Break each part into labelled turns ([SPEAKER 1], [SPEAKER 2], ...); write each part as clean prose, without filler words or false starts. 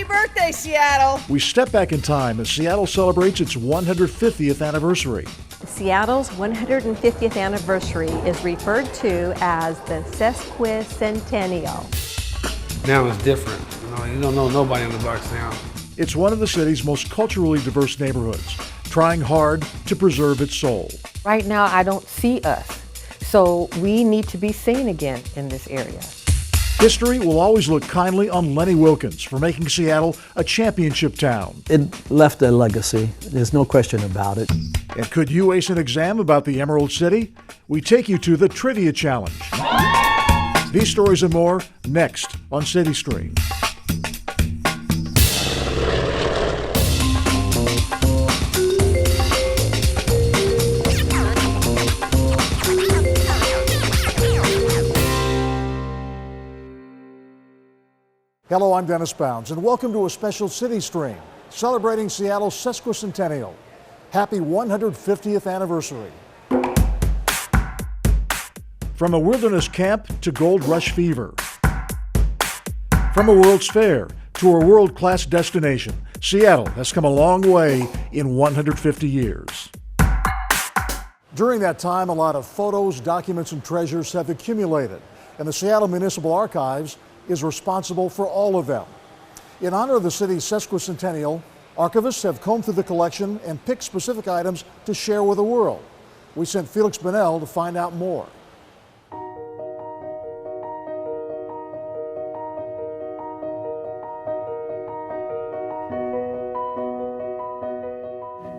[SPEAKER 1] Happy birthday, Seattle!
[SPEAKER 2] We step back in time as Seattle celebrates its 150th anniversary.
[SPEAKER 3] Seattle's 150th anniversary is referred to as the Sesquicentennial.
[SPEAKER 4] Now it's different. You don't know nobody on the blocks now.
[SPEAKER 2] It's one of the city's most culturally diverse neighborhoods, trying hard to preserve its soul.
[SPEAKER 5] Right now, I don't see us, so we need to be seen again in this area.
[SPEAKER 2] History will always look kindly on Lenny Wilkens for making Seattle a championship town.
[SPEAKER 6] It left a legacy. There's no question about it.
[SPEAKER 2] And could you ace an exam about the Emerald City? We take you to the Trivia Challenge. These stories and more next on City Stream. Hello, I'm Dennis Bounds, and welcome to a special City Stream celebrating Seattle's Sesquicentennial. Happy 150th anniversary. From a wilderness camp to gold rush fever. From a World's Fair to a world-class destination, Seattle has come a long way in 150 years. During that time, a lot of photos, documents, and treasures have accumulated, and the Seattle Municipal Archives is responsible for all of them. In honor of the city's sesquicentennial, archivists have combed through the collection and picked specific items to share with the world. We sent Felix Bonnell to find out more.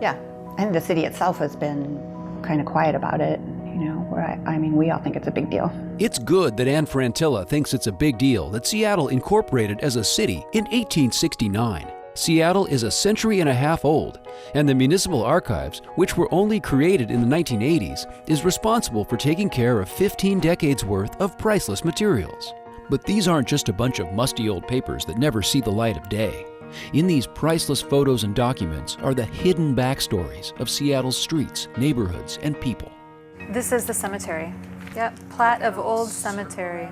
[SPEAKER 7] Yeah, and the city itself has been kind of quiet about it. I mean, we all think it's a big deal.
[SPEAKER 8] It's good that Anne Frantilla thinks it's a big deal that Seattle incorporated as a city in 1869. Seattle is a century and a half old, and the Municipal Archives, which were only created in the 1980s, is responsible for taking care of 15 decades worth of priceless materials. But these aren't just a bunch of musty old papers that never see the light of day. In these priceless photos and documents are the hidden backstories of Seattle's streets, neighborhoods, and people.
[SPEAKER 9] This is the cemetery. Yep, plat of old cemetery.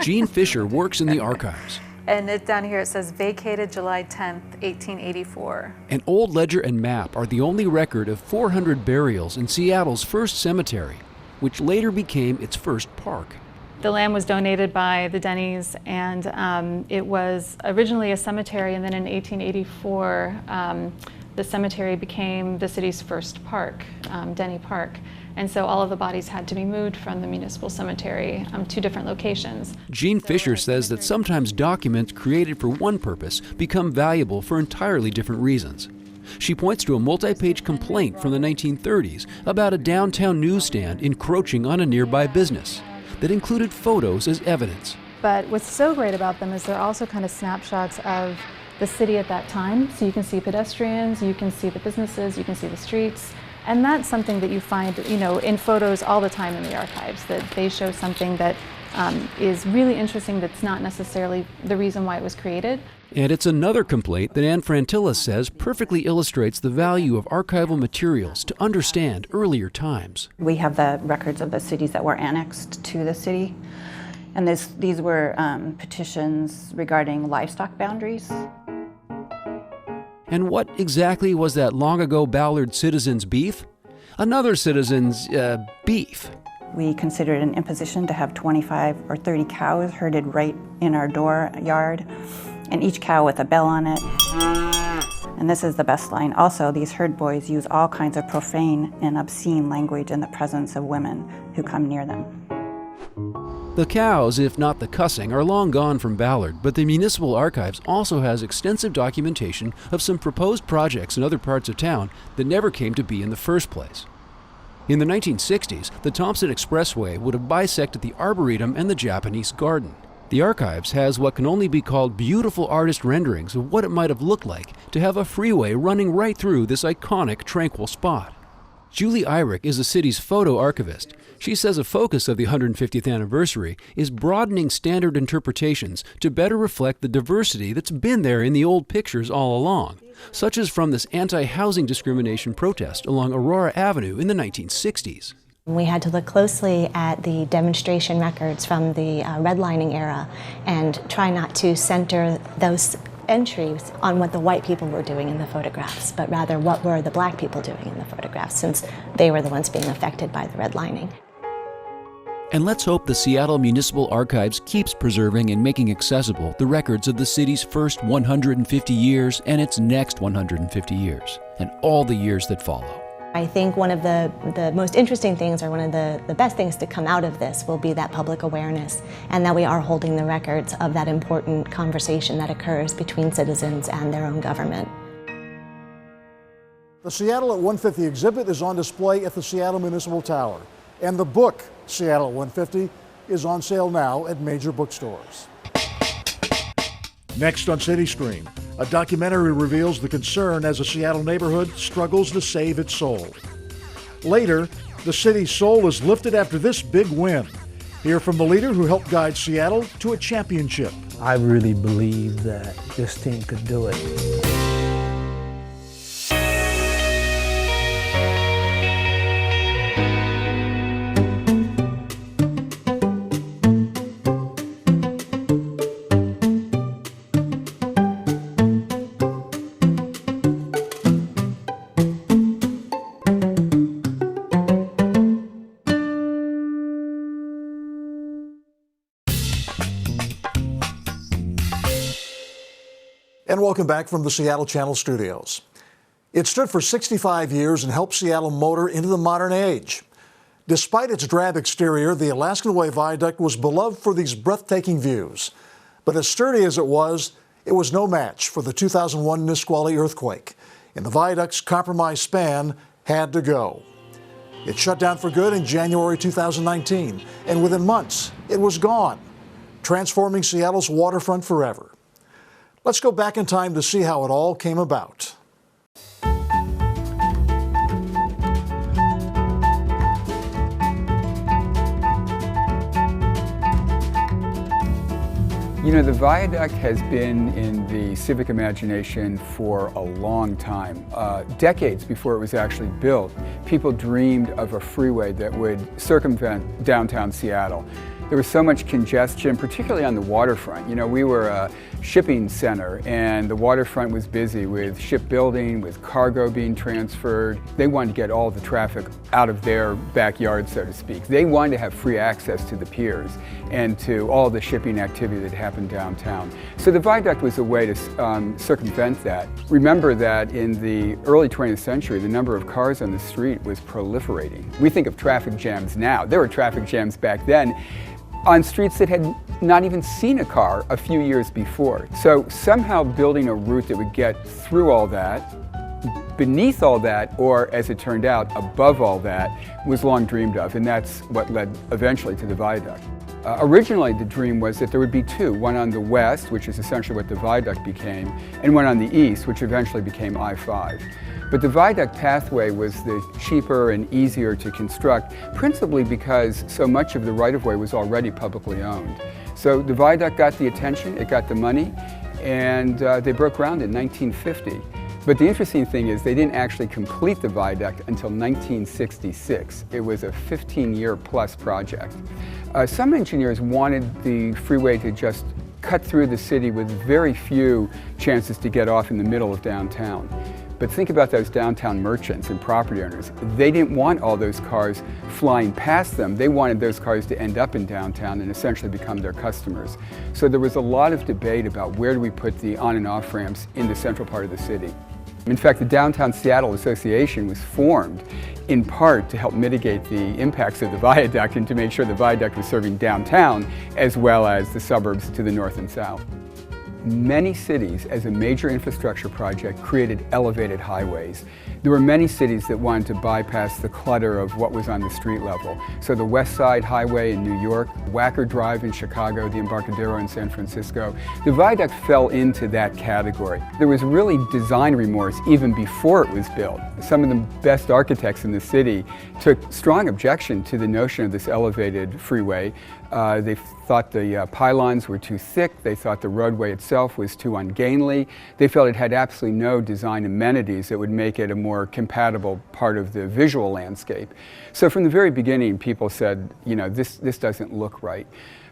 [SPEAKER 8] Jean Fisher works in the archives.
[SPEAKER 9] And down here it says vacated July 10th, 1884.
[SPEAKER 8] An old ledger and map are the only record of 400 burials in Seattle's first cemetery, which later became its first park.
[SPEAKER 9] The land was donated by the Denny's, and it was originally a cemetery, and then in 1884 the cemetery became the city's first park, Denny Park. And so all of the bodies had to be moved from the municipal cemetery to different locations.
[SPEAKER 8] Jean Fisher says that sometimes documents created for one purpose become valuable for entirely different reasons. She points to a multi-page complaint from the 1930s about a downtown newsstand encroaching on a nearby business that included photos as evidence.
[SPEAKER 9] But what's so great about them is they're also kind of snapshots of the city at that time. So you can see pedestrians, you can see the businesses, you can see the streets. And that's something that you find, in photos all the time in the archives, that they show something that is really interesting that's not necessarily the reason why it was created.
[SPEAKER 8] And it's another complaint that Anne Frantilla says perfectly illustrates the value of archival materials to understand earlier times.
[SPEAKER 7] We have the records of the cities that were annexed to the city. And these were petitions regarding livestock boundaries.
[SPEAKER 8] And what exactly was that long-ago Ballard citizen's beef? Another citizen's, beef.
[SPEAKER 7] We considered an imposition to have 25 or 30 cows herded right in our dooryard, and each cow with a bell on it. And this is the best line. Also, these herd boys use all kinds of profane and obscene language in the presence of women who come near them.
[SPEAKER 8] The cows, if not the cussing, are long gone from Ballard, but the Municipal Archives also has extensive documentation of some proposed projects in other parts of town that never came to be in the first place. In the 1960s, the Thompson Expressway would have bisected the Arboretum and the Japanese Garden. The Archives has what can only be called beautiful artist renderings of what it might have looked like to have a freeway running right through this iconic, tranquil spot. Julie Eyrich is the city's photo archivist. She says a focus of the 150th anniversary is broadening standard interpretations to better reflect the diversity that's been there in the old pictures all along, such as from this anti-housing discrimination protest along Aurora Avenue in the 1960s.
[SPEAKER 10] We had to look closely at the demonstration records from the redlining era and try not to center those entries on what the white people were doing in the photographs, but rather what were the black people doing in the photographs, since they were the ones being affected by the redlining.
[SPEAKER 8] And let's hope the Seattle Municipal Archives keeps preserving and making accessible the records of the city's first 150 years and its next 150 years, and all the years that follow.
[SPEAKER 10] I think one of the most interesting things, or one of the best things to come out of this, will be that public awareness, and that we are holding the records of that important conversation that occurs between citizens and their own government.
[SPEAKER 2] The Seattle at 150 exhibit is on display at the Seattle Municipal Tower, and the book, Seattle at 150, is on sale now at major bookstores. Next on City Stream, a documentary reveals the concern as a Seattle neighborhood struggles to save its soul. Later, the city's soul is lifted after this big win. Hear from the leader who helped guide Seattle to a championship.
[SPEAKER 6] I really believe that this team could do it.
[SPEAKER 2] And welcome back from the Seattle Channel studios. It stood for 65 years and helped Seattle motor into the modern age. Despite its drab exterior, the Alaskan Way Viaduct was beloved for these breathtaking views. But as sturdy as it was no match for the 2001 Nisqually earthquake, and the viaduct's compromised span had to go. It shut down for good in January 2019, and within months, it was gone, transforming Seattle's waterfront forever. Let's go back in time to see how it all came about.
[SPEAKER 1] You know, the viaduct has been in the civic imagination for a long time. Decades before it was actually built, people dreamed of a freeway that would circumvent downtown Seattle. There was so much congestion, particularly on the waterfront. You know, we were a shipping center, and the waterfront was busy with shipbuilding, with cargo being transferred. They wanted to get all the traffic out of their backyard, so to speak. They wanted to have free access to the piers and to all the shipping activity that happened downtown. So the viaduct was a way to circumvent that. Remember that in the early 20th century, the number of cars on the street was proliferating. We think of traffic jams now. There were traffic jams back then on streets that had not even seen a car a few years before. So somehow building a route that would get through all that, beneath all that, or as it turned out, above all that, was long dreamed of, and that's what led eventually to the viaduct. Originally, the dream was that there would be two, one on the west, which is essentially what the viaduct became, and one on the east, which eventually became I-5. But the viaduct pathway was the cheaper and easier to construct, principally because so much of the right-of-way was already publicly owned. So the viaduct got the attention, it got the money, and they broke ground in 1950. But the interesting thing is they didn't actually complete the viaduct until 1966. It was a 15-year-plus project. Some engineers wanted the freeway to just cut through the city with very few chances to get off in the middle of downtown. But think about those downtown merchants and property owners. They didn't want all those cars flying past them. They wanted those cars to end up in downtown and essentially become their customers. So there was a lot of debate about where do we put the on and off ramps in the central part of the city. In fact, the Downtown Seattle Association was formed in part to help mitigate the impacts of the viaduct and to make sure the viaduct was serving downtown as well as the suburbs to the north and south. Many cities, as a major infrastructure project, created elevated highways. There were many cities that wanted to bypass the clutter of what was on the street level. So the West Side Highway in New York, Wacker Drive in Chicago, the Embarcadero in San Francisco. The viaduct fell into that category. There was really design remorse even before it was built. Some of the best architects in the city took strong objection to the notion of this elevated freeway. They thought the pylons were too thick. They thought the roadway itself was too ungainly. They felt it had absolutely no design amenities that would make it a more compatible part of the visual landscape. So from the very beginning, people said, you know, this doesn't look right.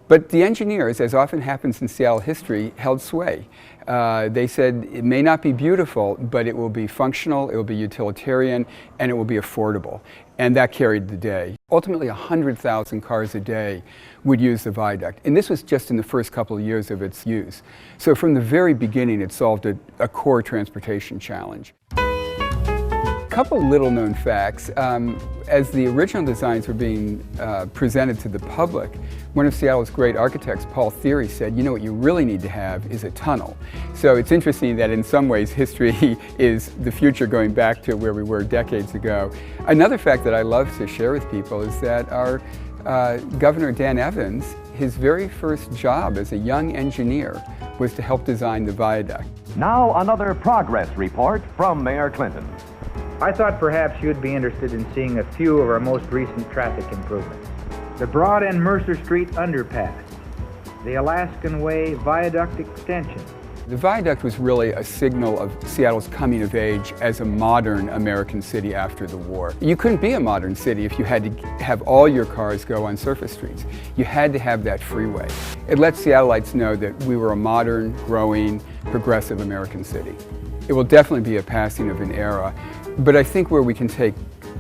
[SPEAKER 1] But the engineers, as often happens in Seattle history, held sway. They said it may not be beautiful, but it will be functional, it will be utilitarian, and it will be affordable. And that carried the day. Ultimately, 100,000 cars a day would use the viaduct. And this was just in the first couple of years of its use. So from the very beginning, it solved a core transportation challenge. Couple little known facts. As the original designs were being presented to the public, one of Seattle's great architects, Paul Thiry, said, you know what you really need to have is a tunnel. So it's interesting that in some ways history is the future going back to where we were decades ago. Another fact that I love to share with people is that our Governor Dan Evans, his very first job as a young engineer was to help design the viaduct.
[SPEAKER 11] Now another progress report from Mayor Clinton.
[SPEAKER 12] I thought perhaps you'd be interested in seeing a few of our most recent traffic improvements. The Broad and Mercer Street underpass, the Alaskan Way viaduct extension.
[SPEAKER 1] The viaduct was really a signal of Seattle's coming of age as a modern American city after the war. You couldn't be a modern city if you had to have all your cars go on surface streets. You had to have that freeway. It let Seattleites know that we were a modern, growing, progressive American city. It will definitely be a passing of an era, but I think where we can take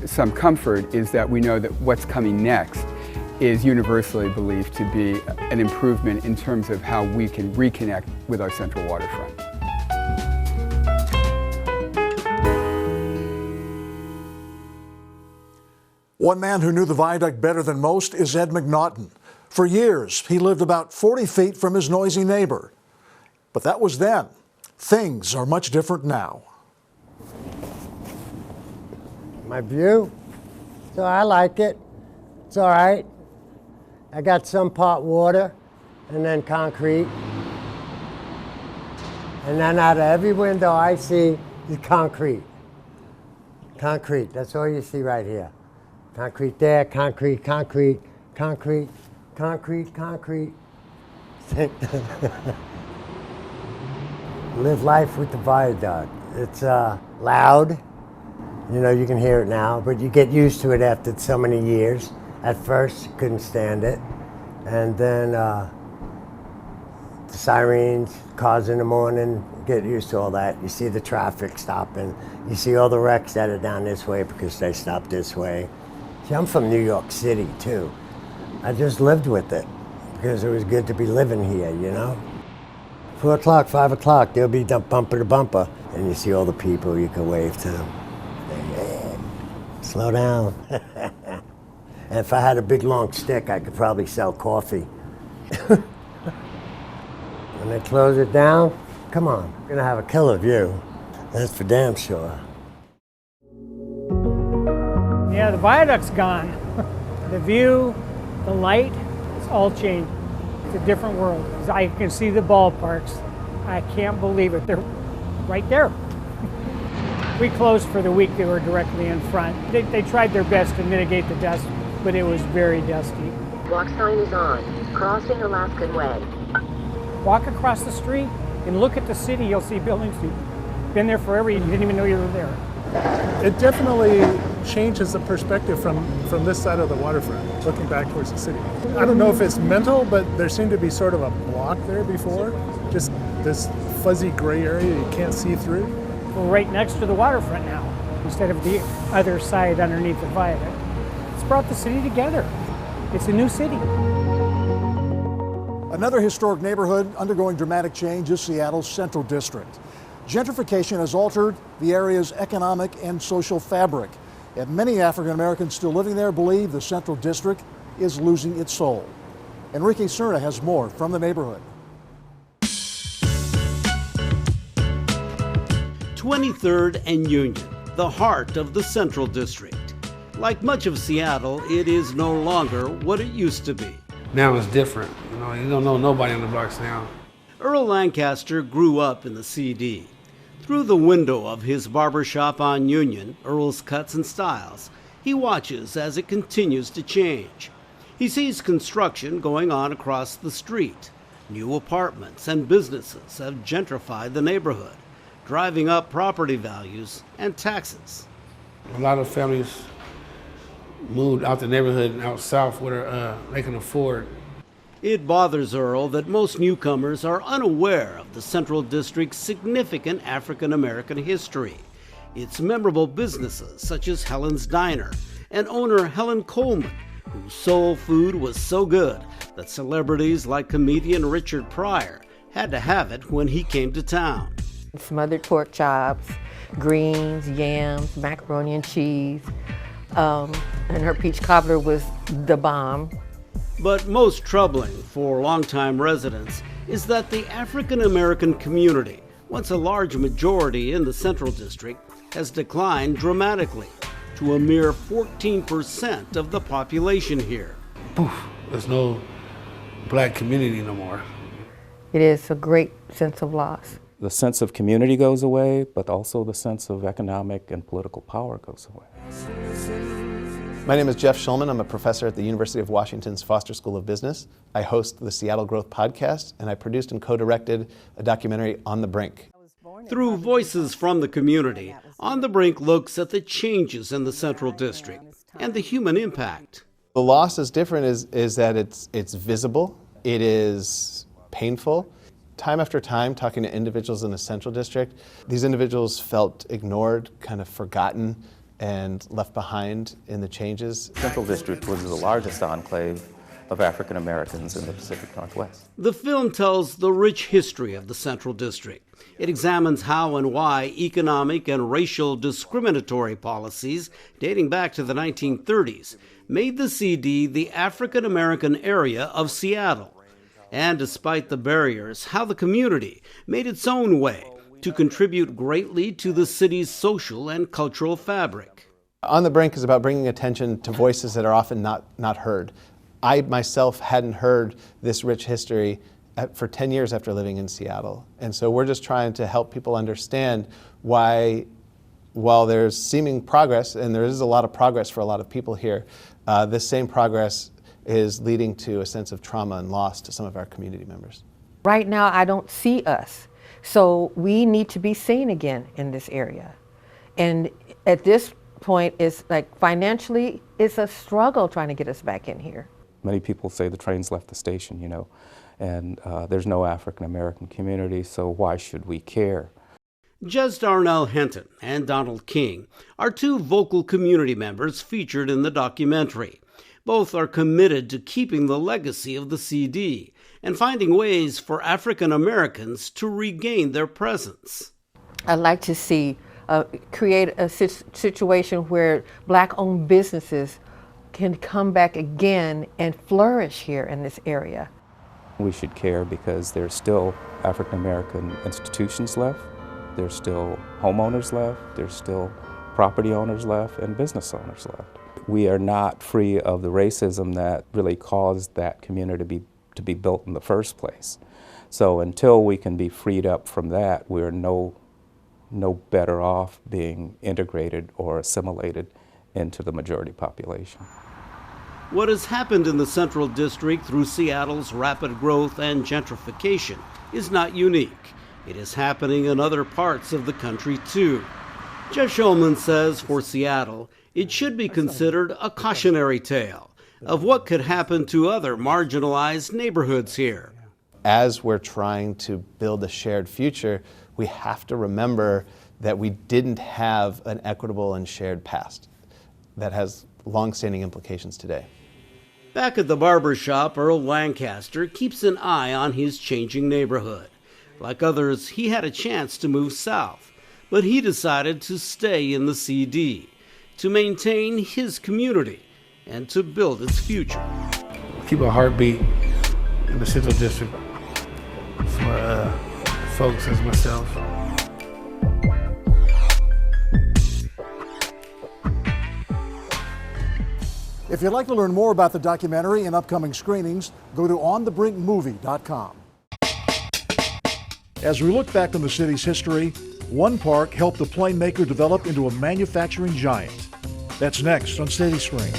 [SPEAKER 1] some comfort is that we know that what's coming next is universally believed to be an improvement in terms of how we can reconnect with our central waterfront.
[SPEAKER 2] One man who knew the viaduct better than most is Ed McNaughton. For years, he lived about 40 feet from his noisy neighbor. But that was then. Things are much different now.
[SPEAKER 13] My view? So I like it. It's all right. I got some pot water and then concrete. And then out of every window I see is concrete. Concrete, that's all you see right here. Concrete there, concrete, concrete, concrete, concrete, concrete. Live life with the viaduct. It's loud. You know, you can hear it now, but you get used to it after so many years. At first, you couldn't stand it. And then the sirens, cars in the morning, get used to all that. You see the traffic stopping. You see all the wrecks that are down this way because they stopped this way. See, I'm from New York City, too. I just lived with it because it was good to be living here, you know? 4 o'clock, 5 o'clock, they'll be bumper to bumper. And you see all the people you can wave to them. Hey, slow down. And if I had a big long stick, I could probably sell coffee. When they close it down, come on, we're gonna have a killer view. That's for damn sure.
[SPEAKER 14] Yeah, the viaduct's gone. The view, the light, it's all changed. It's a different world. I can see the ballparks. I can't believe it. They're right there. We closed for the week. They were directly in front. They tried their best to mitigate the dust, but it was very dusty.
[SPEAKER 15] Walk sign is on. Crossing Alaskan Way.
[SPEAKER 14] Walk across the street and look at the city. You'll see buildings. You've been there forever. You didn't even know you were there.
[SPEAKER 16] It definitely changes the perspective from this side of the waterfront, looking back towards the city. I don't know if it's mental, but there seemed to be sort of a block there before. Just this fuzzy gray area you can't see through.
[SPEAKER 14] We're right next to the waterfront now, instead of the other side underneath the viaduct. It's brought the city together. It's a new city.
[SPEAKER 2] Another historic neighborhood undergoing dramatic change is Seattle's Central District. Gentrification has altered the area's economic and social fabric, and many African Americans still living there believe the Central District is losing its soul. Enrique Cerna has more from the neighborhood.
[SPEAKER 17] 23rd and Union, the heart of the Central District. Like much of Seattle, it is no longer what it used to be.
[SPEAKER 4] Now it's different. You don't know nobody on the blocks now.
[SPEAKER 17] Earl Lancaster grew up in the CD. Through the window of his barbershop on Union, Earl's Cuts and Styles, he watches as it continues to change. He sees construction going on across the street. New apartments and businesses have gentrified the neighborhood, driving up property values and taxes.
[SPEAKER 4] A lot of families moved out the neighborhood and out south where they can afford.
[SPEAKER 17] It bothers Earl that most newcomers are unaware of the Central District's significant African American history. Its memorable businesses such as Helen's Diner and owner Helen Coleman, whose soul food was so good that celebrities like comedian Richard Pryor had to have it when he came to town.
[SPEAKER 5] Smothered pork chops, greens, yams, macaroni and cheese, and her peach cobbler was the bomb.
[SPEAKER 17] But most troubling for longtime residents is that the African American community, once a large majority in the Central District, has declined dramatically to a mere 14% of the population here.
[SPEAKER 4] Poof, there's no black community no more.
[SPEAKER 5] It is a great sense of loss.
[SPEAKER 18] The sense of community goes away, but also the sense of economic and political power goes away.
[SPEAKER 19] My name is Jeff Shulman. I'm a professor at the University of Washington's Foster School of Business. I host the Seattle Growth Podcast, and I produced and co-directed a documentary, On the Brink.
[SPEAKER 17] Through Voices from the Community, On the Brink looks at the changes in the Central District and the human impact.
[SPEAKER 19] The loss is different is that it's visible, it is painful. Time after time, talking to individuals in the Central District, these individuals felt ignored, kind of forgotten, and left behind in the changes.
[SPEAKER 18] Central District was the largest enclave of African Americans in the Pacific Northwest.
[SPEAKER 17] The film tells the rich history of the Central District. It examines how and why economic and racial discriminatory policies dating back to the 1930s made the CD the African American area of Seattle. And despite the barriers, how the community made its own way to contribute greatly to the city's social and cultural fabric.
[SPEAKER 19] On the Brink is about bringing attention to voices that are often not heard. I myself hadn't heard this rich history for 10 years after living in Seattle. And so we're just trying to help people understand why, while there's seeming progress, and there is a lot of progress for a lot of people here, this same progress is leading to a sense of trauma and loss to some of our community members.
[SPEAKER 5] Right now, I don't see us. So we need to be seen again in this area. And at this point, it's like financially, it's a struggle trying to get us back in here.
[SPEAKER 18] Many people say the train's left the station, you know, and there's no African American community, so why should we care?
[SPEAKER 17] Jez Darnell Henton and Donald King are two vocal community members featured in the documentary. Both are committed to keeping the legacy of the CD and finding ways for African Americans to regain their presence.
[SPEAKER 5] I'd like to see create a situation where Black-owned businesses can come back again and flourish here in this area.
[SPEAKER 18] We should care because there's still African American institutions left, there's still homeowners left, there's still property owners left, and business owners left. We are not free of the racism that really caused that community to be built in the first place. So until we can be freed up from that, we're no better off being integrated or assimilated into the majority population.
[SPEAKER 17] What has happened in the Central District through Seattle's rapid growth and gentrification is not unique. It is happening in other parts of the country too. Jeff Shulman says for Seattle, it should be considered a cautionary tale of what could happen to other marginalized neighborhoods here.
[SPEAKER 19] As we're trying to build a shared future, we have to remember that we didn't have an equitable and shared past that has long-standing implications today.
[SPEAKER 17] Back at the barber shop, Earl Lancaster keeps an eye on his changing neighborhood. Like others, he had a chance to move south, but he decided to stay in the CD, to maintain his community, and to build its future.
[SPEAKER 4] Keep a heartbeat in the Central District for folks as myself.
[SPEAKER 2] If you'd like to learn more about the documentary and upcoming screenings, go to onthebrinkmovie.com. As we look back on the city's history, one park helped the playmaker develop into a manufacturing giant. That's next on City Screen.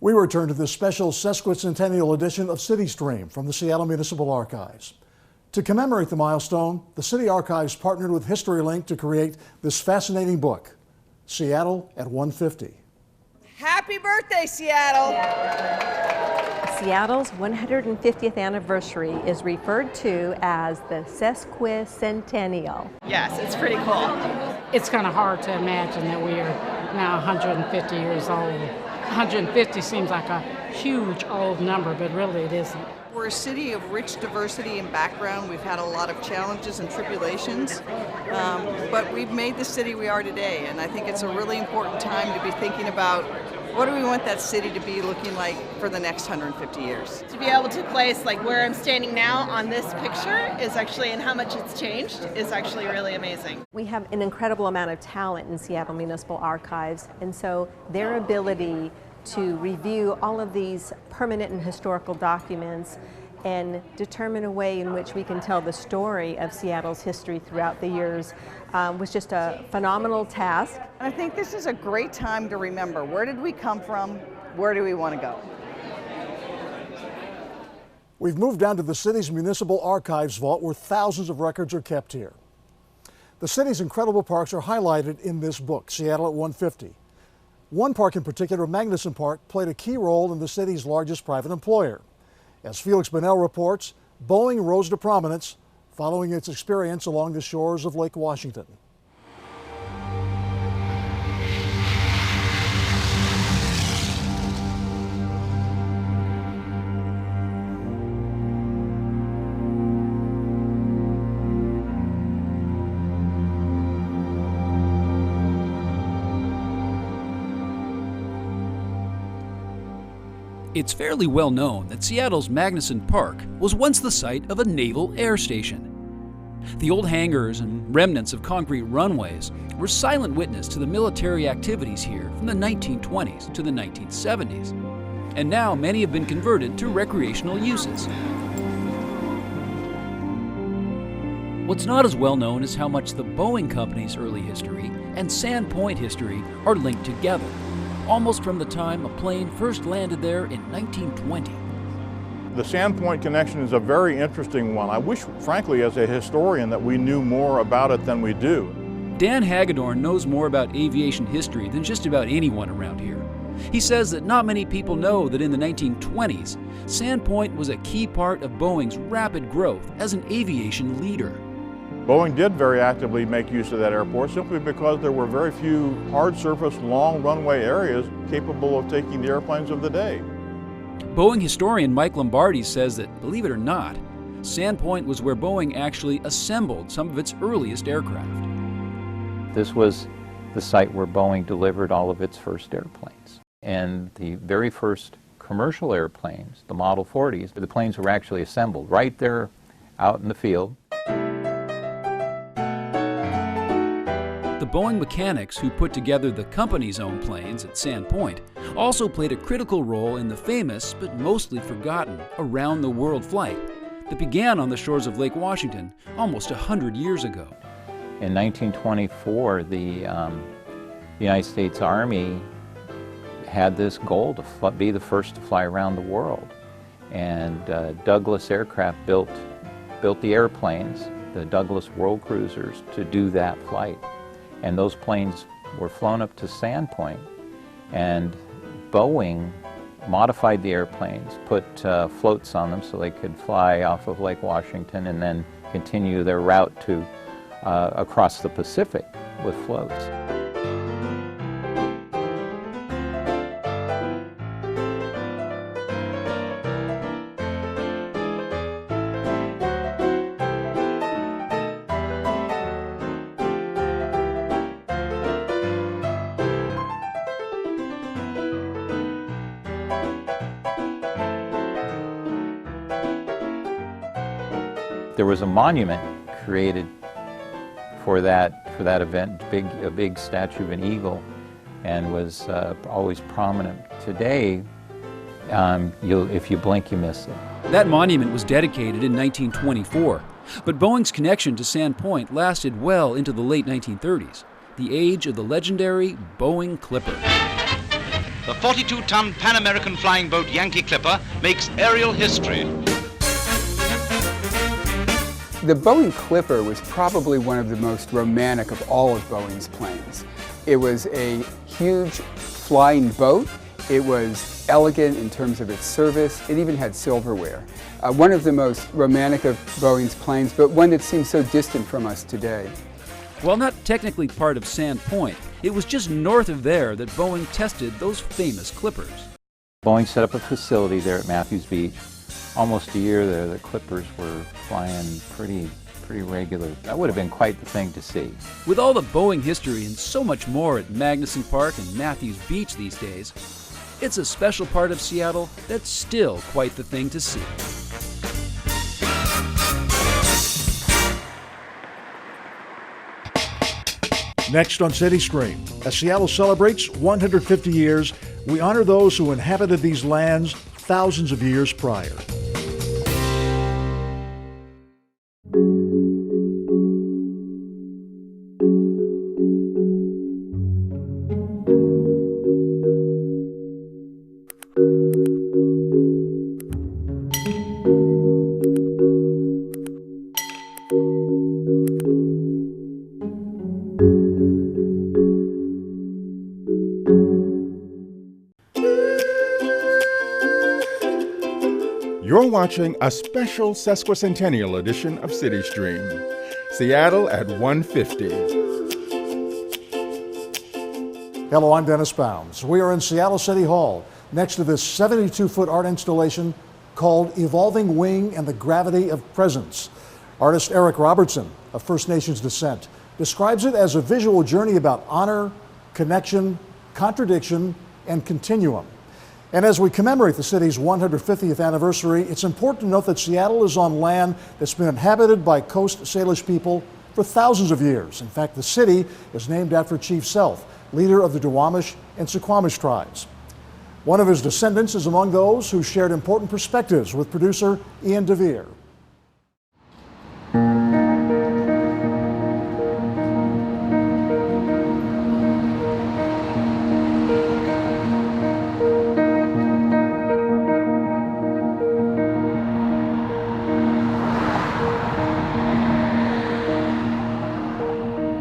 [SPEAKER 2] We return to this special Sesquicentennial edition of City Stream from the Seattle Municipal Archives. To commemorate the milestone, the City Archives partnered with HistoryLink to create this fascinating book, Seattle at 150.
[SPEAKER 20] Happy birthday, Seattle!
[SPEAKER 3] Seattle's 150th anniversary is referred to as the Sesquicentennial.
[SPEAKER 20] Yes, it's pretty cool.
[SPEAKER 21] It's kind of hard to imagine that we are now 150 years old. 150 seems like a huge old number, but really it isn't.
[SPEAKER 20] We're a city of rich diversity and background. We've had a lot of challenges and tribulations, but we've made the city we are today, and I think it's a really important time to be thinking about what do we want that city to be looking like for the next 150 years.
[SPEAKER 22] To be able to place like where I'm standing now on this picture is actually, and how much it's changed, is actually really amazing.
[SPEAKER 3] We have an incredible amount of talent in Seattle Municipal Archives, and so their ability to review all of these permanent and historical documents and determine a way in which we can tell the story of Seattle's history throughout the years was just a phenomenal task.
[SPEAKER 20] I think this is a great time to remember, where did we come from, where do we want to go?
[SPEAKER 2] We've moved down to the city's Municipal Archives vault where thousands of records are kept here. The city's incredible parks are highlighted in this book, Seattle at 150. One park in particular, Magnuson Park, played a key role in the city's largest private employer. As Felix Bonnell reports, Boeing rose to prominence following its experience along the shores of Lake Washington.
[SPEAKER 8] It's fairly well known that Seattle's Magnuson Park was once the site of a naval air station. The old hangars and remnants of concrete runways were silent witness to the military activities here from the 1920s to the 1970s. And now many have been converted to recreational uses. What's not as well known is how much the Boeing Company's early history and Sandpoint history are linked together, almost from the time a plane first landed there in 1920.
[SPEAKER 23] The Sandpoint connection is a very interesting one. I wish, frankly, as a historian, that we knew more about it than we do.
[SPEAKER 8] Dan Hagedorn knows more about aviation history than just about anyone around here. He says that not many people know that in the 1920s, Sandpoint was a key part of Boeing's rapid growth as an aviation leader.
[SPEAKER 23] Boeing did very actively make use of that airport simply because there were very few hard surface, long runway areas capable of taking the airplanes of the day.
[SPEAKER 8] Boeing historian Mike Lombardi says that, believe it or not, Sandpoint was where Boeing actually assembled some of its earliest aircraft.
[SPEAKER 24] This was the site where Boeing delivered all of its first airplanes. And the very first commercial airplanes, the Model 40s, the planes were actually assembled right there out in the field.
[SPEAKER 8] The Boeing mechanics who put together the company's own planes at Sandpoint also played a critical role in the famous, but mostly forgotten, Around the World flight that began on the shores of Lake Washington almost 100 years ago.
[SPEAKER 24] In 1924, the United States Army had this goal to be the first to fly around the world. And Douglas Aircraft built the airplanes, the Douglas World Cruisers, to do that flight. And those planes were flown up to Sandpoint, and Boeing modified the airplanes, put floats on them so they could fly off of Lake Washington and then continue their route to across the Pacific with floats. There was a monument created for that event, a big statue of an eagle, and was always prominent. Today, if you blink, you miss it.
[SPEAKER 8] That monument was dedicated in 1924, but Boeing's connection to Sandpoint lasted well into the late 1930s, the age of the legendary Boeing Clipper.
[SPEAKER 6] the 42-ton Pan-American flying boat Yankee Clipper makes aerial history.
[SPEAKER 1] The Boeing Clipper was probably one of the most romantic of all of Boeing's planes. It was a huge flying boat. It was elegant in terms of its service. It even had silverware. One of the most romantic of Boeing's planes, but one that seems so distant from us today.
[SPEAKER 8] While not technically part of Sand Point, it was just north of there that Boeing tested those famous Clippers.
[SPEAKER 24] Boeing set up a facility there at Matthews Beach. Almost a year there, the Clippers were flying pretty regular. That would have been quite the thing to see.
[SPEAKER 8] With all the Boeing history and so much more at Magnuson Park and Matthews Beach these days, it's a special part of Seattle that's still quite the thing to see.
[SPEAKER 2] Next on City Stream, as Seattle celebrates 150 years, we honor those who inhabited these lands thousands of years prior.
[SPEAKER 7] You're watching a special Sesquicentennial edition of City Stream. Seattle at 150.
[SPEAKER 2] Hello, I'm Dennis Bounds. We are in Seattle City Hall next to this 72-foot art installation called Evolving Wing and the Gravity of Presence. Artist Eric Robertson, of First Nations descent, describes it as a visual journey about honor, connection, contradiction, and continuum. And as we commemorate the city's 150th anniversary, it's important to note that Seattle is on land that's been inhabited by Coast Salish people for thousands of years. In fact, the city is named after Chief Sealth, leader of the Duwamish and Suquamish tribes. One of his descendants is among those who shared important perspectives with producer Ian DeVere.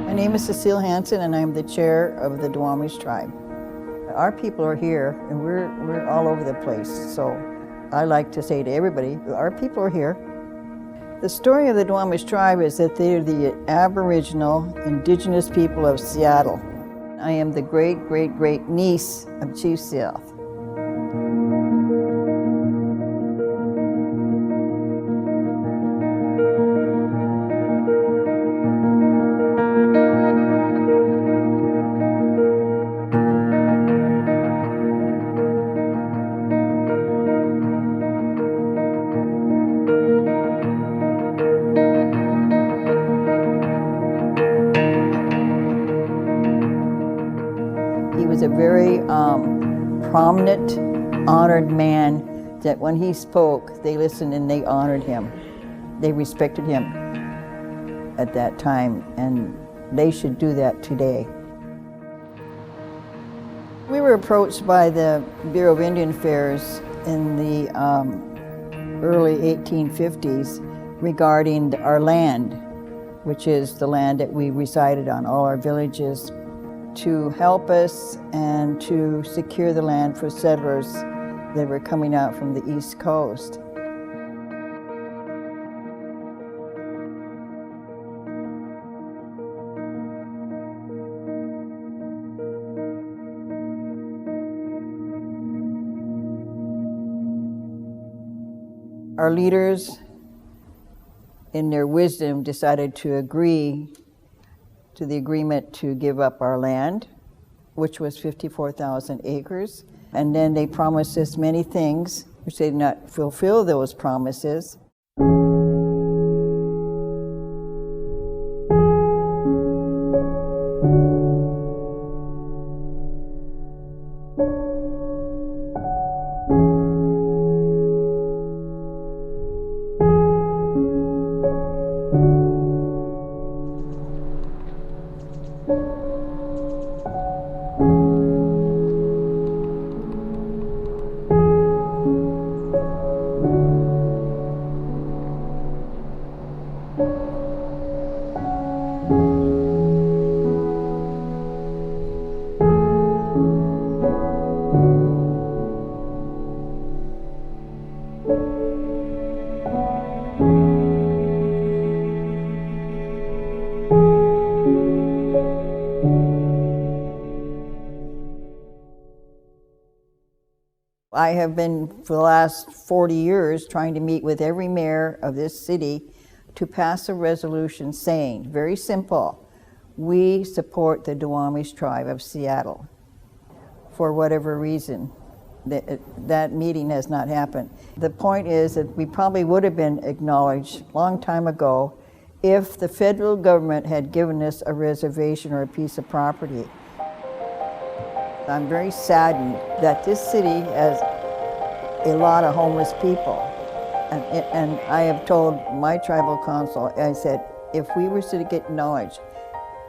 [SPEAKER 9] My name is Cecile Hansen, and I'm the chair of the Duwamish tribe. Our people are here, and we're all over the place. So I like to say to everybody, our people are here. The story of the Duwamish tribe is that they're the Aboriginal indigenous people of Seattle. I am the great niece of Chief Sealth. He was a very prominent, honored man that when he spoke, they listened and they honored him. They respected him at that time, and they should do that today. We were approached by the Bureau of Indian Affairs in the early 1850s regarding our land, which is the land that we resided on, all our villages, to help us and to secure the land for settlers that were coming out from the East Coast. Our leaders, in their wisdom, decided to agree to the agreement to give up our land, which was 54,000 acres. And then they promised us many things, which they did not fulfill those promises. I have been, for the last 40 years, trying to meet with every mayor of this city to pass a resolution saying, very simple, we support the Duwamish tribe of Seattle. For whatever reason, that meeting has not happened. The point is that we probably would have been acknowledged a long time ago if the federal government had given us a reservation or a piece of property. I'm very saddened that this city has a lot of homeless people. And I have told my tribal council, I said, if we were to get acknowledged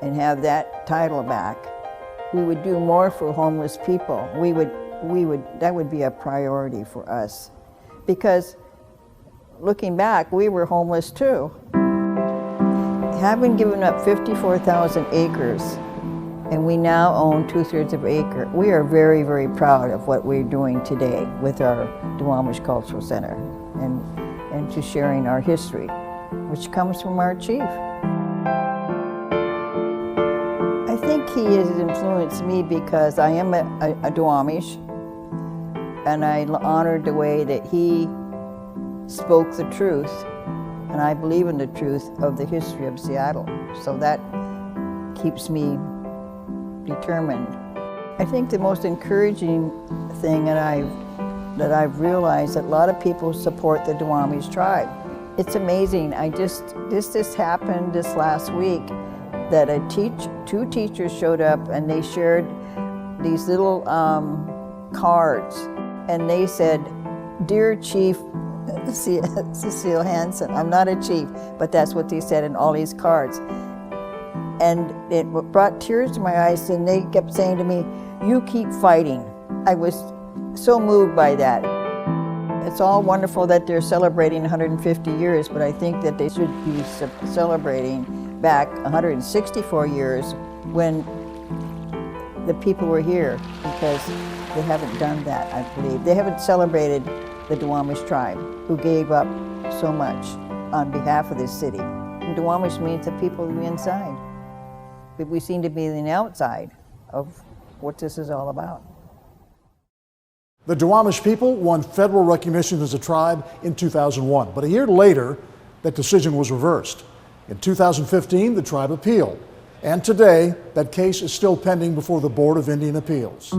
[SPEAKER 9] and have that title back, we would do more for homeless people. That would be a priority for us. Because looking back, we were homeless too. Having given up 54,000 acres, and we now own 2/3 of an acre. We are very, very proud of what we're doing today with our Duwamish Cultural Center and to sharing our history, which comes from our chief. I think he has influenced me because I am a Duwamish, and I honored the way that he spoke the truth, and I believe in the truth of the history of Seattle. So that keeps me determined. I think the most encouraging thing that I've realized that a lot of people support the Duwamish tribe. It's amazing. This happened this last week that two teachers showed up and they shared these little cards, and they said, "Dear Chief Cecile Hansen," I'm not a chief, but that's what they said in all these cards. And it brought tears to my eyes, and they kept saying to me, "You keep fighting." I was so moved by that. It's all wonderful that they're celebrating 150 years, but I think that they should be celebrating back 164 years when the people were here, because they haven't done that, I believe. They haven't celebrated the Duwamish tribe, who gave up so much on behalf of this city. And Duwamish means the people on the inside. But we seem to be on the outside of what this is all about.
[SPEAKER 2] The Duwamish people won federal recognition as a tribe in 2001, but a year later, that decision was reversed. In 2015, the tribe appealed, and today, that case is still pending before the Board of Indian Appeals.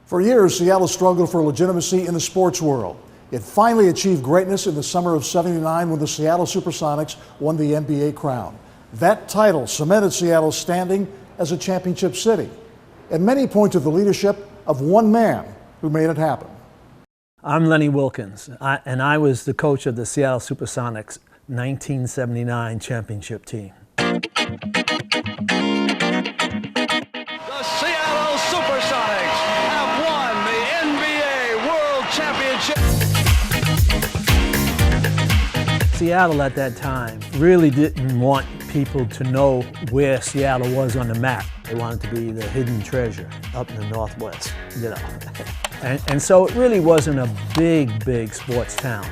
[SPEAKER 2] For years, Seattle struggled for legitimacy in the sports world. It finally achieved greatness in the summer of '79 when the Seattle SuperSonics won the NBA crown. That title cemented Seattle's standing as a championship city. And many point to the leadership of one man who made it happen.
[SPEAKER 10] I'm Lenny Wilkens, and I was the coach of the Seattle SuperSonics 1979 championship team.
[SPEAKER 6] The Seattle SuperSonics have won the NBA World Championship.
[SPEAKER 10] Seattle at that time really didn't want people to know where Seattle was on the map. They wanted to be the hidden treasure up in the Northwest, you know. And so it really wasn't a big sports town.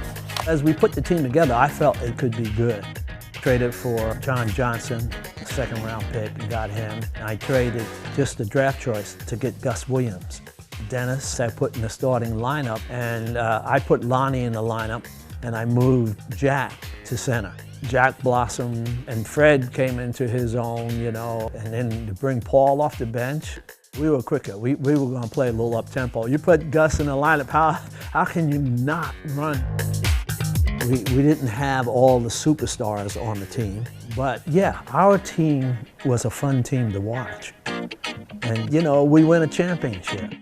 [SPEAKER 10] As we put the team together, I felt it could be good. Traded for John Johnson, a second-round pick, and got him. I traded just the draft choice to get Gus Williams. Dennis I put in the starting lineup, and I put Lonnie in the lineup, and I moved Jack to center. Jack blossomed, and Fred came into his own, you know, and then to bring Paul off the bench, we were quicker. We were going to play a little up-tempo. You put Gus in the lineup, how can you not run? We didn't have all the superstars on the team, but yeah, our team was a fun team to watch. And, you know, we win a championship.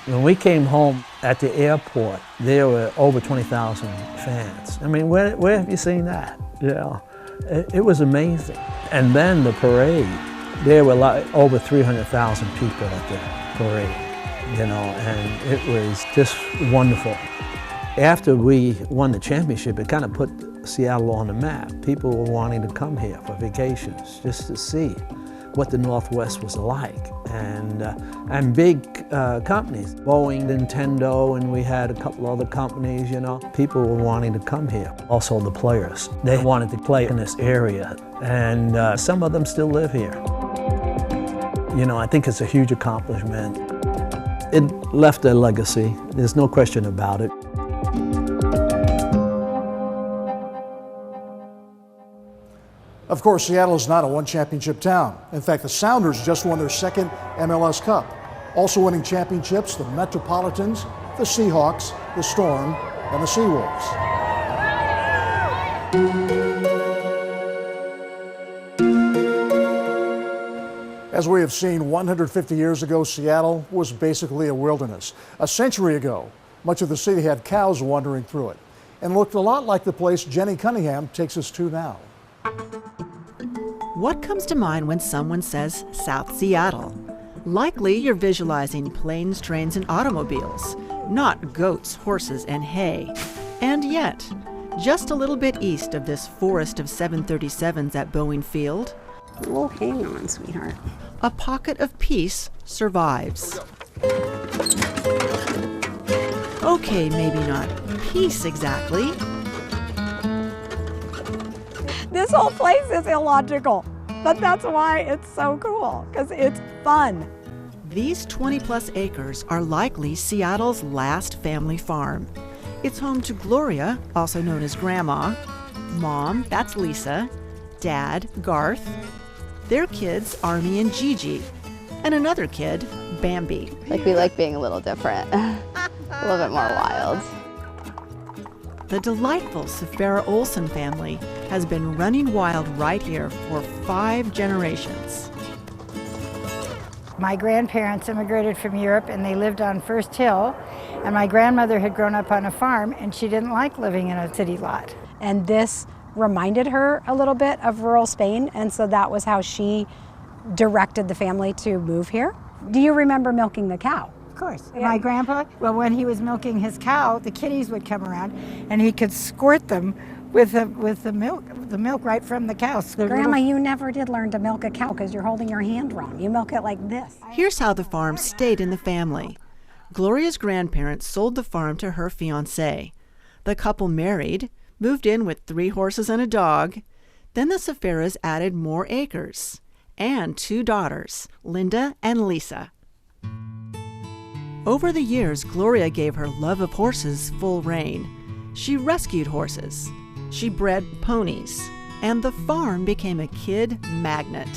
[SPEAKER 10] When we came home at the airport, there were over 20,000 fans. I mean, where have you seen that? You know, it was amazing. And then the parade, there were over 300,000 people at the parade, you know, and it was just wonderful. After we won the championship, it kind of put Seattle on the map. People were wanting to come here for vacations just to see what the Northwest was like. And big companies, Boeing, Nintendo, and we had a couple other companies, you know. People were wanting to come here. Also the players, they wanted to play in this area, and some of them still live here. You know, I think it's a huge accomplishment. It left a legacy, there's no question about it.
[SPEAKER 2] Of course, Seattle is not a one-championship town. In fact, the Sounders just won their second MLS Cup. Also winning championships, the Metropolitans, the Seahawks, the Storm, and the Seawolves. As we have seen, 150 years ago, Seattle was basically a wilderness. A century ago, much of the city had cows wandering through it, and looked a lot like the place Jenny Cunningham takes us to now.
[SPEAKER 11] What comes to mind when someone says South Seattle? Likely you're visualizing planes, trains, and automobiles, not goats, horses, and hay. And yet, just a little bit east of this forest of 737s at Boeing Field,
[SPEAKER 12] oh, hang on, sweetheart,
[SPEAKER 11] a pocket of peace survives. Okay, maybe not peace exactly.
[SPEAKER 12] This whole place is illogical, but that's why it's so cool, because it's fun.
[SPEAKER 11] These 20-plus acres are likely Seattle's last family farm. It's home to Gloria, also known as Grandma, Mom, that's Lisa, Dad, Garth, their kids, Army and Gigi, and another kid, Bambi.
[SPEAKER 13] Like, we like being a little different, a little bit more wild.
[SPEAKER 11] The delightful Safara Olson family has been running wild right here for 5 generations.
[SPEAKER 15] My grandparents immigrated from Europe and they lived on First Hill, and my grandmother had grown up on a farm and she didn't like living in a city lot.
[SPEAKER 12] And this reminded her a little bit of rural Spain, and so that was how she directed the family to move here. Do you remember milking the cow?
[SPEAKER 15] Of course. Yeah. My grandpa, well, when he was milking his cow, the kitties would come around and he could squirt them with the milk right from the cow.
[SPEAKER 12] Grandma, you never did learn to milk a cow because you're holding your hand wrong. You milk it like this.
[SPEAKER 11] Here's how the farm stayed in the family. Gloria's grandparents sold the farm to her fiancé. The couple married, moved in with 3 horses and a dog. Then the Safaras added more acres and 2 daughters, Linda and Lisa. Over the years, Gloria gave her love of horses full rein. She rescued horses. She bred ponies. And the farm became a kid magnet.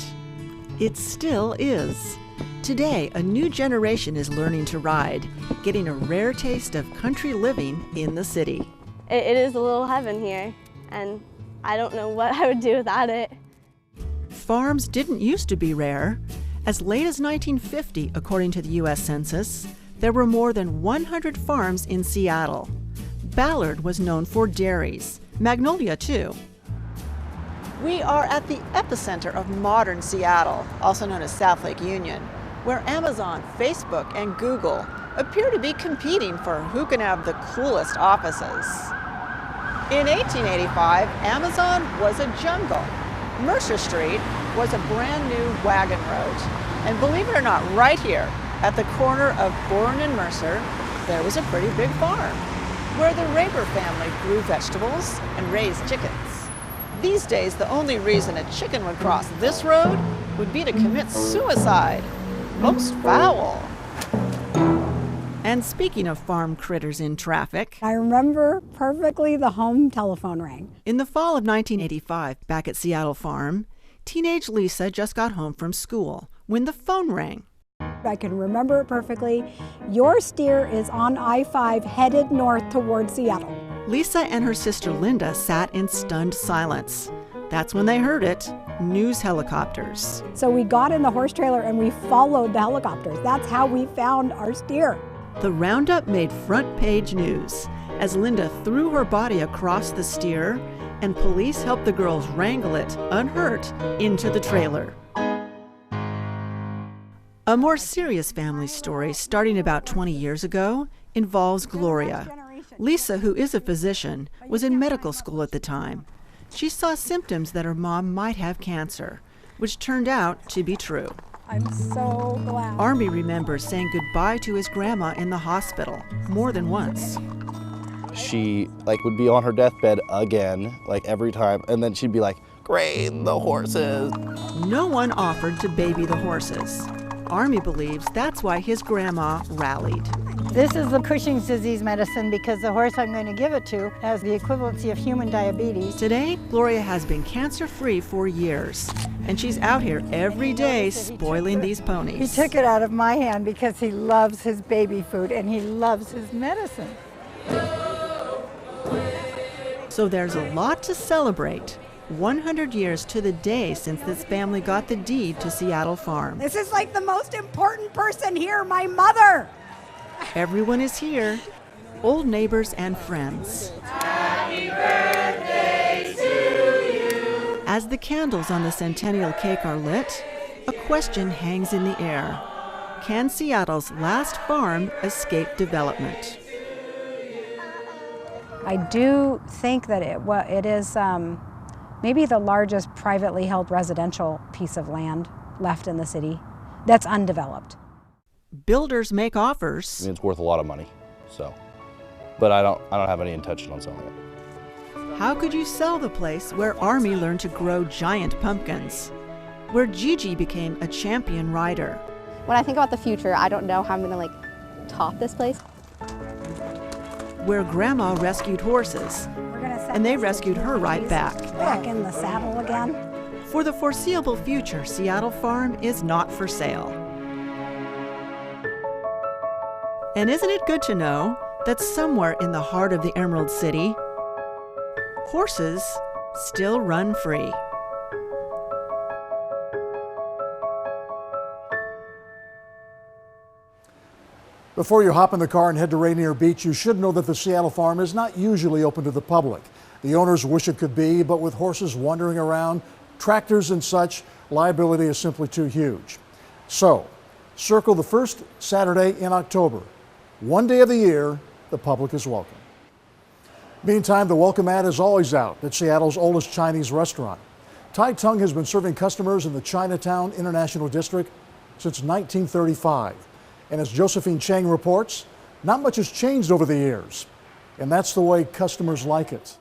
[SPEAKER 11] It still is. Today, a new generation is learning to ride, getting a rare taste of country living in the city.
[SPEAKER 25] It is a little heaven here, and I don't know what I would do without it.
[SPEAKER 11] Farms didn't used to be rare. As late as 1950, according to the U.S. Census, there were more than 100 farms in Seattle. Ballard was known for dairies, Magnolia too. We are at the epicenter of modern Seattle, also known as South Lake Union, where Amazon, Facebook, and Google appear to be competing for who can have the coolest offices. In 1885, Amazon was a jungle. Mercer Street was a brand new wagon road. And believe it or not, right here, at the corner of Bourne and Mercer, there was a pretty big farm where the Raber family grew vegetables and raised chickens. These days, the only reason a chicken would cross this road would be to commit suicide. Most foul. And speaking of farm critters in traffic,
[SPEAKER 12] I remember perfectly the home telephone rang.
[SPEAKER 11] In the fall of 1985, back at Seattle Farm, teenage Lisa just got home from school when the phone rang.
[SPEAKER 12] I can remember it perfectly. Your steer is on I-5 headed north towards Seattle.
[SPEAKER 11] Lisa and her sister Linda sat in stunned silence. That's when they heard it, news helicopters.
[SPEAKER 12] So we got in the horse trailer and we followed the helicopters. That's how we found our steer.
[SPEAKER 11] The roundup made front page news as Linda threw her body across the steer and police helped the girls wrangle it, unhurt, into the trailer. A more serious family story starting about 20 years ago involves Gloria. Lisa, who is a physician, was in medical school at the time. She saw symptoms that her mom might have cancer, which turned out to be true.
[SPEAKER 12] I'm so glad.
[SPEAKER 11] Army remembers saying goodbye to his grandma in the hospital more than once.
[SPEAKER 5] She would be on her deathbed again, every time, and then she'd be like, "Great, the horses."
[SPEAKER 11] No one offered to baby the horses. Army believes that's why his grandma rallied.
[SPEAKER 15] This is the Cushing's disease medicine because the horse I'm going to give it to has the equivalency of human diabetes.
[SPEAKER 11] Today, Gloria has been cancer-free for years, and she's out here every day spoiling these ponies.
[SPEAKER 15] He took it out of my hand because he loves his baby food and he loves his medicine.
[SPEAKER 11] So there's a lot to celebrate. 100 years to the day since this family got the deed to Seattle Farm.
[SPEAKER 12] This is like the most important person here, my mother.
[SPEAKER 11] Everyone is here, old neighbors and friends.
[SPEAKER 14] Happy birthday to you.
[SPEAKER 11] As the candles on the centennial cake are lit, a question hangs in the air. Can Seattle's last farm escape development?
[SPEAKER 12] I do think that it is maybe the largest privately held residential piece of land left in the city that's undeveloped.
[SPEAKER 11] Builders make offers.
[SPEAKER 5] I mean, it's worth a lot of money, but I don't have any intention on selling it.
[SPEAKER 11] How could you sell the place where Army learned to grow giant pumpkins? Where Gigi became a champion rider?
[SPEAKER 13] When I think about the future, I don't know how I'm gonna top this place.
[SPEAKER 11] Where Grandma rescued horses, and they rescued her right back.
[SPEAKER 12] Back in the saddle again.
[SPEAKER 11] For the foreseeable future, Seattle Farm is not for sale. And isn't it good to know that somewhere in the heart of the Emerald City, horses still run free?
[SPEAKER 2] Before you hop in the car and head to Rainier Beach, you should know that the Seattle Farm is not usually open to the public. The owners wish it could be, but with horses wandering around, tractors and such, liability is simply too huge. So, circle the first Saturday in October. One day of the year, the public is welcome. Meantime, the welcome ad is always out at Seattle's oldest Chinese restaurant. Tai Tung has been serving customers in the Chinatown International District since 1935. And as Josephine Chang reports, not much has changed over the years. And that's the way customers like it.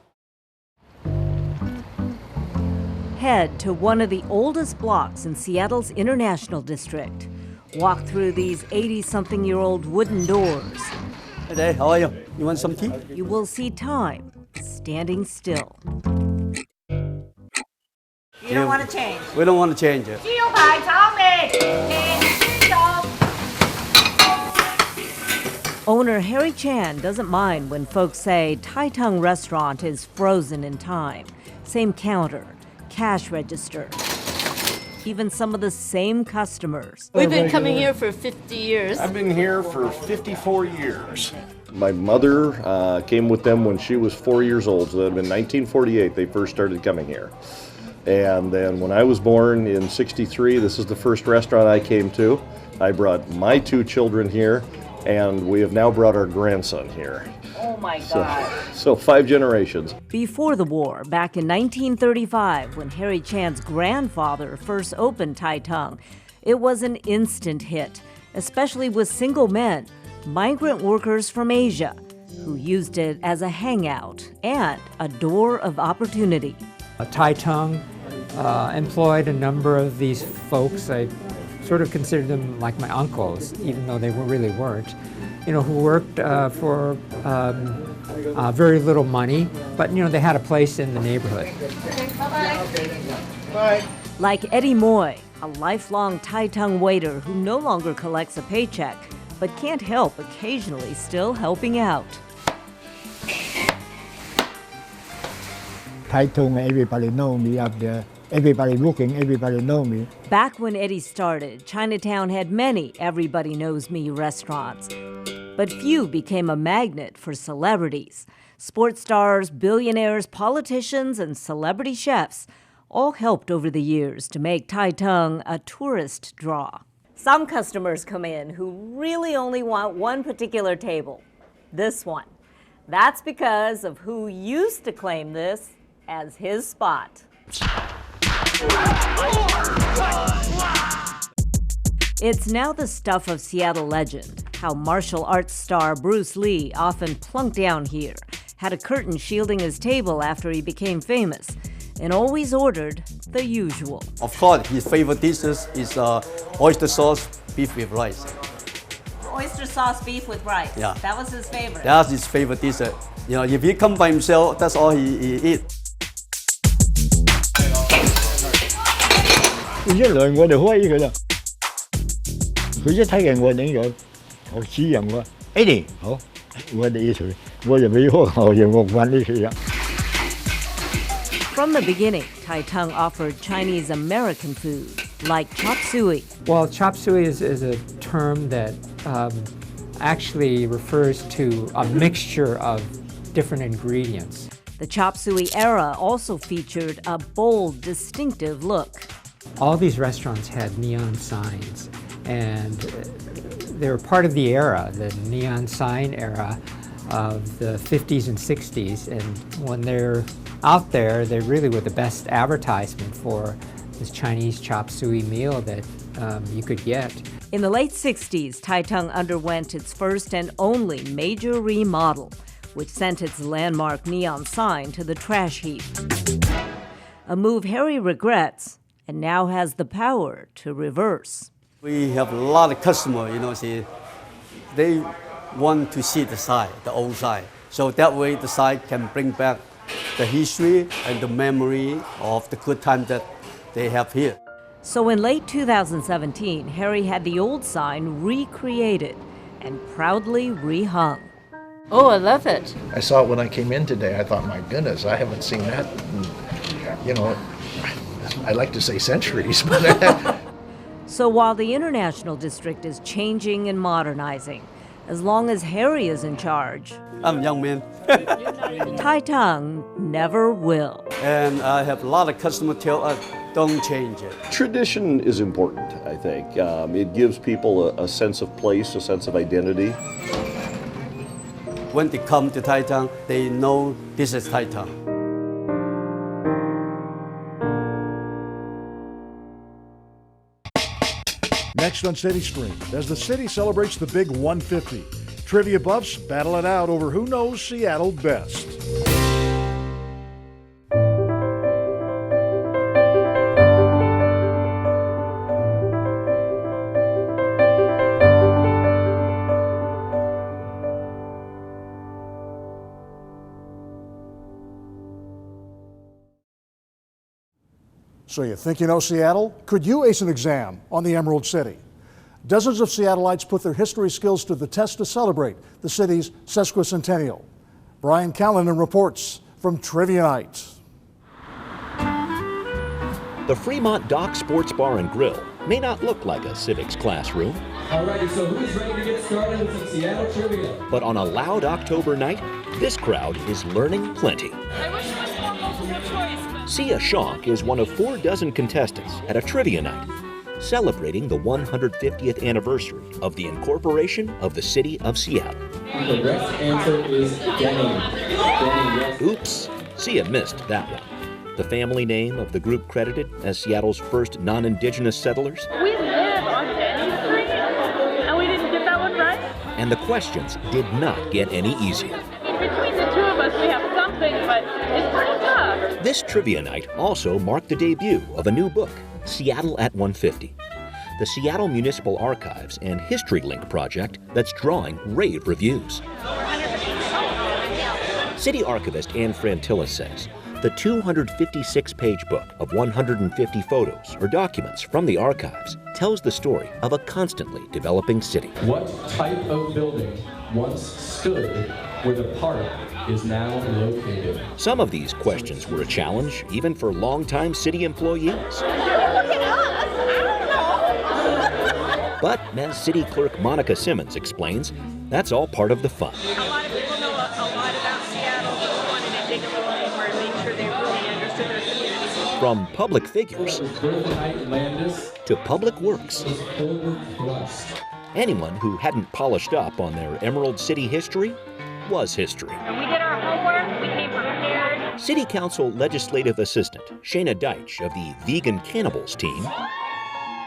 [SPEAKER 16] Head to one of the oldest blocks in Seattle's International District. Walk through these 80-something-year-old wooden doors.
[SPEAKER 18] Hey there, how are you? You want some tea?
[SPEAKER 16] You will see time standing still.
[SPEAKER 22] You don't want to change?
[SPEAKER 18] We don't want to change it.
[SPEAKER 16] Owner Harry Chan doesn't mind when folks say Tai Tung Restaurant is frozen in time. Same counter, cash register, even some of the same customers.
[SPEAKER 19] We've been coming here for 50 years.
[SPEAKER 26] I've been here for 54 years.
[SPEAKER 27] My mother came with them when she was 4 years old, so that had been 1948 they first started coming here. And then when I was born in '63, this is the first restaurant I came to. I brought my 2 children here, and we have now brought our grandson here.
[SPEAKER 16] Oh my God.
[SPEAKER 27] So 5 generations.
[SPEAKER 16] Before the war, back in 1935, when Harry Chan's grandfather first opened Tai Tung, it was an instant hit, especially with single men, migrant workers from Asia, who used it as a hangout and a door of opportunity.
[SPEAKER 28] Tai Tung employed a number of these folks. I sort of considered them like my uncles, even though they really weren't, who worked for very little money, but they had a place in the neighborhood.
[SPEAKER 16] Bye. Like Eddie Moy, a lifelong Tai Tung waiter who no longer collects a paycheck, but can't help occasionally still helping out.
[SPEAKER 1] Tai Tung, everybody know me up there. Everybody looking, everybody know me.
[SPEAKER 16] Back when Eddie started, Chinatown had many Everybody Knows Me restaurants. But few became a magnet for celebrities. Sports stars, billionaires, politicians, and celebrity chefs all helped over the years to make Tai Tung a tourist draw. Some customers come in who really only want one particular table, this one. That's because of who used to claim this as his spot. It's now the stuff of Seattle legend, how martial arts star Bruce Lee often plunked down here, had a curtain shielding his table after he became famous, and always ordered the usual.
[SPEAKER 18] Of course, his favorite dishes is oyster sauce beef with rice.
[SPEAKER 16] Oyster sauce beef with rice.
[SPEAKER 18] Yeah.
[SPEAKER 16] That was his favorite.
[SPEAKER 18] That's his favorite dish. You know, if he come by himself, that's all he eat.
[SPEAKER 1] 佢一嚟我哋開佢啦，佢一睇見我哋樣，我指人我，Eddie 好，我哋一齊，我就俾學校人我揾呢佢啊。
[SPEAKER 16] From the beginning, Tai Tung offered Chinese American food, like chop suey.
[SPEAKER 28] Well, chop suey is a term that actually refers to a mixture of different ingredients.
[SPEAKER 16] The chop suey era also featured a bold, distinctive look.
[SPEAKER 28] All these restaurants had neon signs, and they were part of the era, the neon sign era of the 50s and 60s, and when they're out there, they really were the best advertisement for this Chinese chop suey meal that you could get.
[SPEAKER 16] In the late 60s, Tai Tung underwent its first and only major remodel, which sent its landmark neon sign to the trash heap. A move Harry regrets and now has the power to reverse.
[SPEAKER 18] We have a lot of customers, you know, they want to see the side, the old side. So that way the side can bring back the history and the memory of the good time that they have here.
[SPEAKER 16] So in late 2017, Harry had the old sign recreated and proudly rehung.
[SPEAKER 19] Oh, I love it.
[SPEAKER 26] I saw it when I came in today. I thought, my goodness, I haven't seen that in, you know, I like to say centuries, but...
[SPEAKER 16] So while the International District is changing and modernizing, as long as Harry is in charge,
[SPEAKER 18] I'm a young man.
[SPEAKER 16] Tai Tung never will.
[SPEAKER 18] And I have a lot of customers tell us, don't change it.
[SPEAKER 27] Tradition is important, I think. It gives people a sense of place, a sense of identity.
[SPEAKER 18] When they come to Tai Tung, they know this is Tai Tung.
[SPEAKER 2] Next on City Stream, as the city celebrates the big 150, trivia buffs battle it out over who knows Seattle best. So you think you know Seattle? Could you ace an exam on the Emerald City? Dozens of Seattleites put their history skills to the test to celebrate the city's Sesquicentennial. Brian Callanan reports from Trivia Night.
[SPEAKER 3] The Fremont Dock Sports Bar and Grill may not look like a civics classroom.
[SPEAKER 4] Alrighty, so who's ready to get started with some Seattle trivia?
[SPEAKER 3] But on a loud October night, this crowd is learning plenty.
[SPEAKER 14] I wish there was more multiple choice.
[SPEAKER 3] Sia Shonk is one of 4 dozen contestants at a trivia night, celebrating the 150th anniversary of the incorporation of the city of Seattle.
[SPEAKER 4] The correct answer is Denny.
[SPEAKER 3] Oops, Sia missed that one. The family name of the group credited as Seattle's first non-indigenous settlers.
[SPEAKER 14] We live on Denny Street, and we didn't get that one right.
[SPEAKER 3] And the questions did not get any easier.
[SPEAKER 14] Between the two of us, we have something, but it's pretty tough.
[SPEAKER 3] This trivia night also marked the debut of a new book, Seattle at 150, the Seattle Municipal Archives and History Link project that's drawing rave reviews. City archivist Ann Frantilla says the 256-page book of 150 photos or documents from the archives tells the story of a constantly developing city.
[SPEAKER 4] What type of building once stood where the park is now located.
[SPEAKER 3] Some of these questions were a challenge, even for longtime city employees. But, as City Clerk Monica Simmons explains, that's all part of the fun.
[SPEAKER 14] A lot of people know a lot about Seattle, but wanted to dig a little deeper and make sure they really understood their community.
[SPEAKER 3] From public figures to public works. Anyone who hadn't polished up on their Emerald City history was history.
[SPEAKER 14] And we did our homework, we came prepared.
[SPEAKER 3] City Council Legislative Assistant Shayna Deitch of the Vegan Cannibals team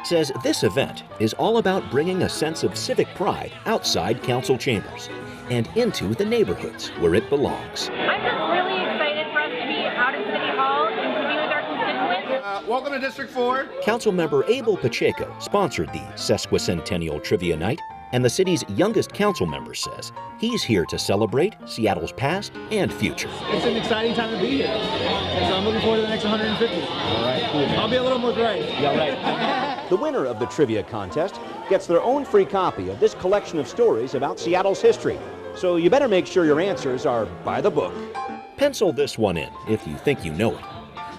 [SPEAKER 3] says this event is all about bringing a sense of civic pride outside council chambers and into the neighborhoods where it belongs.
[SPEAKER 14] I'm just really excited for us to be out in City Hall and to be with our constituents.
[SPEAKER 7] Welcome to District 4.
[SPEAKER 3] Councilmember Abel Pacheco sponsored the Sesquicentennial Trivia Night, and the city's youngest council member says he's here to celebrate Seattle's past and future.
[SPEAKER 7] It's an exciting time to be here, so I'm looking forward to the next 150.
[SPEAKER 3] All right, cool.
[SPEAKER 7] I'll be a little more bright.
[SPEAKER 3] Yeah, right. The winner of the trivia contest gets their own free copy of this collection of stories about Seattle's history. So you better make sure your answers are by the book. Pencil this one in if you think you know it.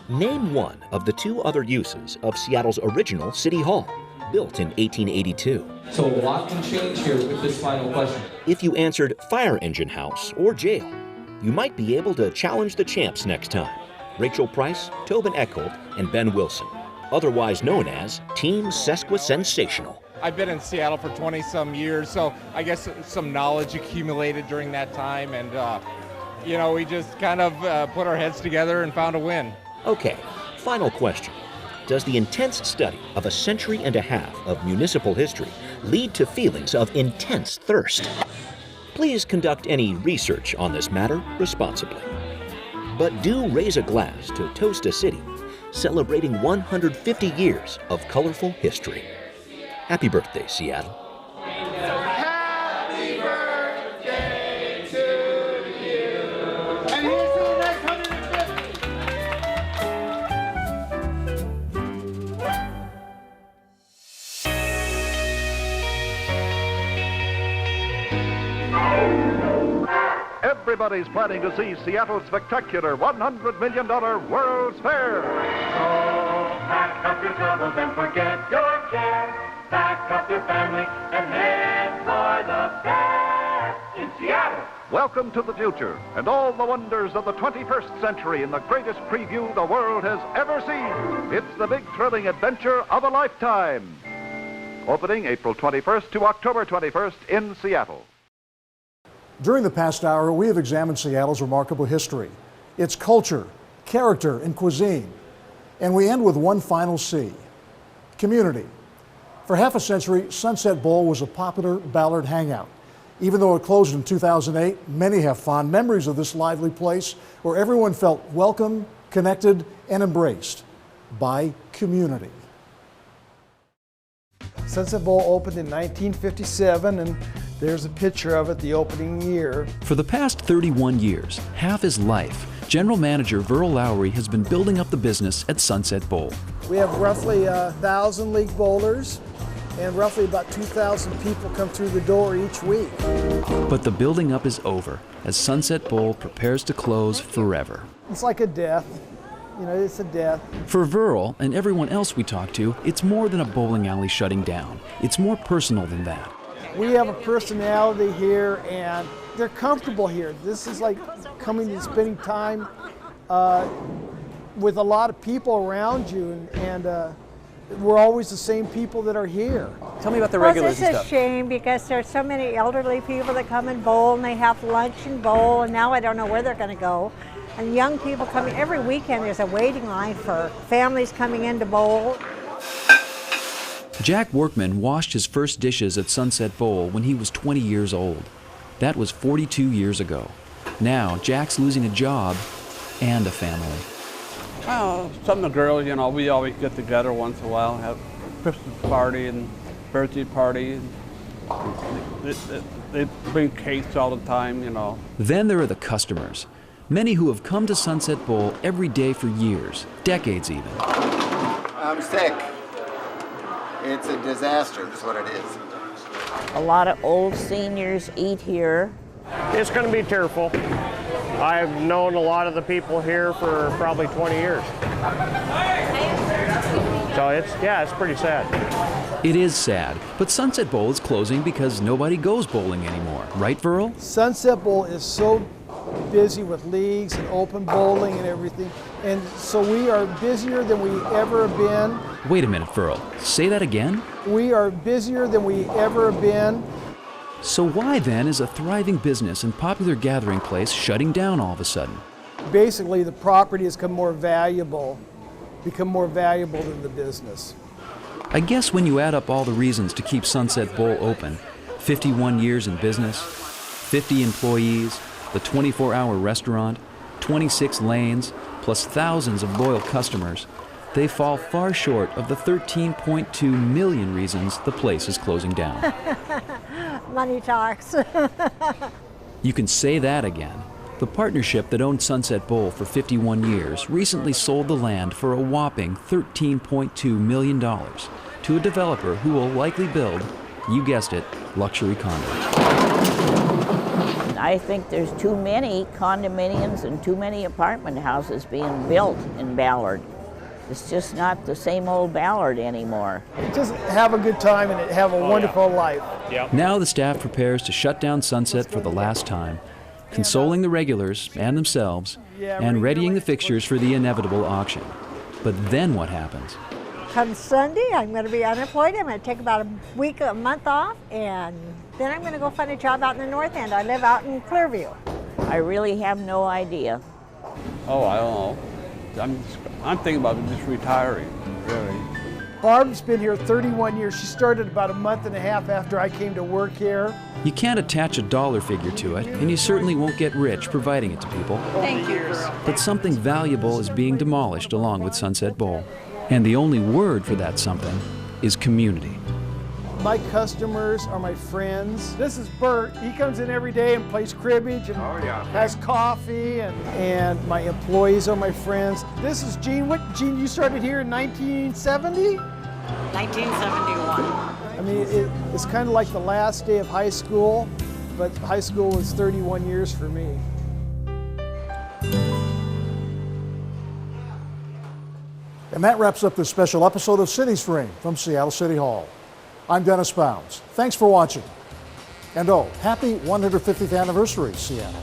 [SPEAKER 3] Name one of the two other uses of Seattle's original City Hall, built in 1882.
[SPEAKER 4] So a lot can change here with this final question.
[SPEAKER 3] If you answered fire engine house or jail, you might be able to challenge the champs next time. Rachel Price, Tobin Eckholt, and Ben Wilson, otherwise known as Team Sesquicentennial.
[SPEAKER 8] I've been in Seattle for 20-some years, so I guess some knowledge accumulated during that time, and we just kind of put our heads together and found a win.
[SPEAKER 3] Okay, final question. Does the intense study of a century and a half of municipal history lead to feelings of intense thirst? Please conduct any research on this matter responsibly. But do raise a glass to toast a city celebrating 150 years of colorful history. Happy birthday, Seattle.
[SPEAKER 7] Happy birthday to you. And here's to the next 150.
[SPEAKER 9] Everybody's planning to see Seattle's spectacular $100 million World's Fair.
[SPEAKER 17] So pack up your troubles and forget your cares. Pack up your family and head for the best in Seattle.
[SPEAKER 9] Welcome to the future and all the wonders of the 21st century in the greatest preview the world has ever seen. It's the big thrilling adventure of a lifetime. Opening April 21st to October 21st in Seattle.
[SPEAKER 2] During the past hour, we have examined Seattle's remarkable history, its culture, character, and cuisine. And we end with one final C, community. For half a century, Sunset Bowl was a popular Ballard hangout. Even though it closed in 2008, many have fond memories of this lively place where everyone felt welcome, connected, and embraced by community.
[SPEAKER 20] Sunset Bowl opened in 1957, and there's a picture of it the opening year.
[SPEAKER 21] For the past 31 years, half his life, General Manager Verl Lowry has been building up the business at Sunset Bowl.
[SPEAKER 20] We have roughly 1,000 league bowlers, and roughly about 2,000 people come through the door each week.
[SPEAKER 21] But the building up is over as Sunset Bowl prepares to close forever.
[SPEAKER 20] It's like a death. It's a death.
[SPEAKER 21] For Verl and everyone else we talk to, it's more than a bowling alley shutting down. It's more personal than that.
[SPEAKER 20] We have a personality here, and they're comfortable here. This is like coming and spending time with a lot of people around you, and we're always the same people that are here.
[SPEAKER 23] Tell me about the regulars and
[SPEAKER 24] stuff. It's a shame because there's so many elderly people that come and bowl, and they have lunch and bowl, and now I don't know where they're going to go. And young people coming every weekend. There's a waiting line for families coming in to bowl.
[SPEAKER 21] Jack Workman washed his first dishes at Sunset Bowl when he was 20 years old. That was 42 years ago. Now, Jack's losing a job and a family.
[SPEAKER 29] Well, some of the girls, we always get together once in a while, have a Christmas party and birthday party. They bring cakes all the time,
[SPEAKER 21] Then there are the customers. Many who have come to Sunset Bowl every day for years, decades even.
[SPEAKER 30] I'm sick. It's a disaster, is what it is.
[SPEAKER 31] A lot of old seniors eat here,
[SPEAKER 5] It's going to be tearful. I've known a lot of the people here for probably 20 years. So it's pretty sad.
[SPEAKER 21] It is sad, but Sunset Bowl is closing because nobody goes bowling anymore, right, Verl?
[SPEAKER 20] Sunset Bowl is so busy with leagues and open bowling and everything, and so we are busier than we ever have been.
[SPEAKER 21] Wait a minute, Verl. Say that again?
[SPEAKER 20] We are busier than we ever have been.
[SPEAKER 21] So why then is a thriving business and popular gathering place shutting down all of a sudden?
[SPEAKER 20] Basically, the property has become more valuable than the business.
[SPEAKER 21] I guess when you add up all the reasons to keep Sunset Bowl open, 51 years in business, 50 employees, the 24-hour restaurant, 26 lanes, plus thousands of loyal customers, they fall far short of the 13.2 million reasons the place is closing down.
[SPEAKER 24] Money talks.
[SPEAKER 21] You can say that again. The partnership that owned Sunset Bowl for 51 years recently sold the land for a whopping $13.2 million to a developer who will likely build, you guessed it, luxury condos.
[SPEAKER 6] I think there's too many condominiums and too many apartment houses being built in Ballard. It's just not the same old Ballard anymore.
[SPEAKER 20] Just have a good time and have a wonderful life.
[SPEAKER 21] Yep. Now the staff prepares to shut down Sunset for the last time, consoling the regulars and themselves, and readying the fixtures for the inevitable auction. But then what happens?
[SPEAKER 24] Come Sunday, I'm going to be unemployed. I'm going to take about a month off, and then I'm going to go find a job out in the North End. I live out in Clearview.
[SPEAKER 6] I really have no idea.
[SPEAKER 29] Oh, I don't know. I'm thinking about just retiring, really.
[SPEAKER 20] Barb's been here 31 years. She started about a month and a half after I came to work here.
[SPEAKER 21] You can't attach a dollar figure to it, and you certainly won't get rich providing it to people.
[SPEAKER 6] Thank you.
[SPEAKER 21] But something valuable is being demolished along with Sunset Bowl. And the only word for that something is community.
[SPEAKER 20] My customers are my friends. This is Bert. He comes in every day and plays cribbage and has coffee, and my employees are my friends. This is Gene. Gene, you started here in 1970?
[SPEAKER 6] 1971.
[SPEAKER 20] I mean, it's kind of like the last day of high school, but high school was 31 years for me.
[SPEAKER 2] And that wraps up this special episode of Cities Ring from Seattle City Hall. I'm Dennis Bounds. Thanks for watching. And happy 150th anniversary, Seattle.